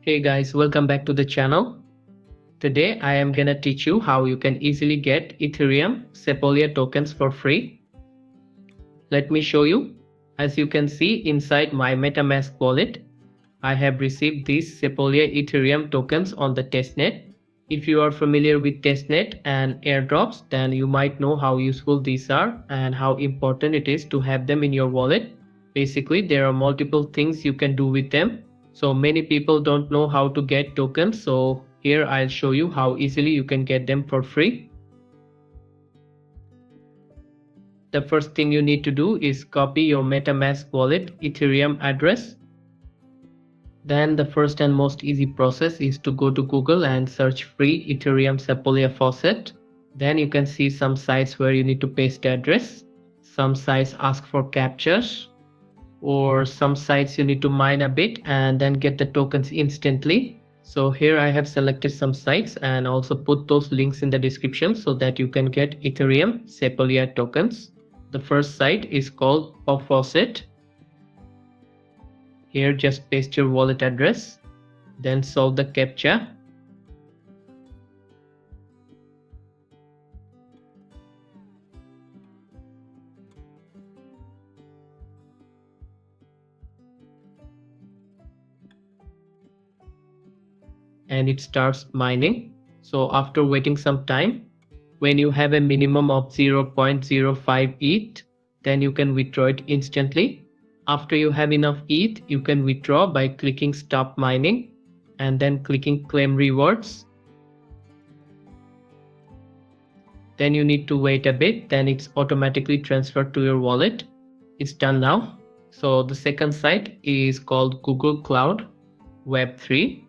Hey guys, welcome back to the channel. Today I am gonna teach you how you can easily get Ethereum Sepolia tokens for free. Let me show you. As you can see inside my MetaMask wallet, I have received these Sepolia Ethereum tokens on the testnet. If you are familiar with testnet and airdrops, then you might know how useful these are and how important it is to have them in your wallet. Basically, there are multiple things you can do with them. So many people don't know how to get tokens, so here I'll show you how easily you can get them for free. The first thing you need to do is copy your MetaMask wallet Ethereum address. Then the first and most easy process is to go to Google and search free Ethereum Sepolia Faucet. Then you can see some sites where you need to paste the address. Some sites ask for captchas, or some sites you need to mine a bit and then get the tokens instantly. So here I have selected some sites and also put those links in the description so that you can get Ethereum Sepolia tokens. The first site is called Faucet. Here just paste your wallet address, then solve the captcha. And it starts mining. So after waiting some time, when you have a minimum of 0.05 ETH, then you can withdraw it instantly. After you have enough ETH, you can withdraw by clicking stop mining and then clicking claim rewards. Then you need to wait a bit, then it's automatically transferred to your wallet. It's done now. So the second site is called Google Cloud Web3.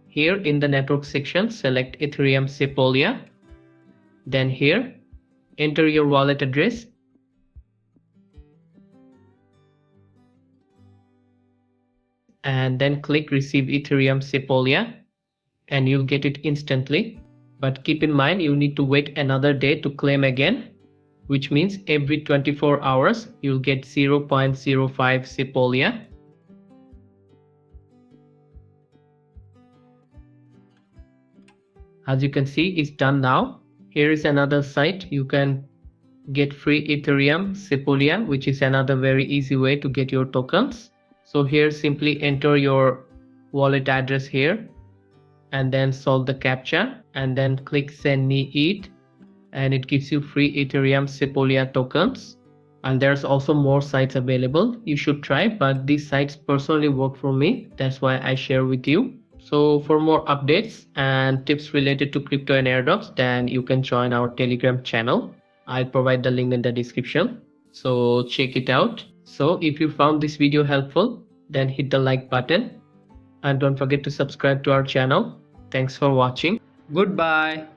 Here in the network section, select Ethereum Sepolia. Then here, enter your wallet address. And then click Receive Ethereum Sepolia. And you'll get it instantly. But keep in mind, you need to wait another day to claim again, which means every 24 hours, you'll get 0.05 Sepolia. As you can see, it's done now. Here is another site. You can get free Ethereum Sepolia, which is another very easy way to get your tokens. So here simply enter your wallet address here and then solve the captcha and then click send me ETH and it gives you free Ethereum Sepolia tokens. And there's also more sites available. You should try, but these sites personally work for me. That's why I share with you. So for more updates and tips related to crypto and airdrops, then you can join our Telegram channel. I'll provide the link in the description. So check it out. So if you found this video helpful, then hit the like button and don't forget to subscribe to our channel. Thanks for watching. Goodbye.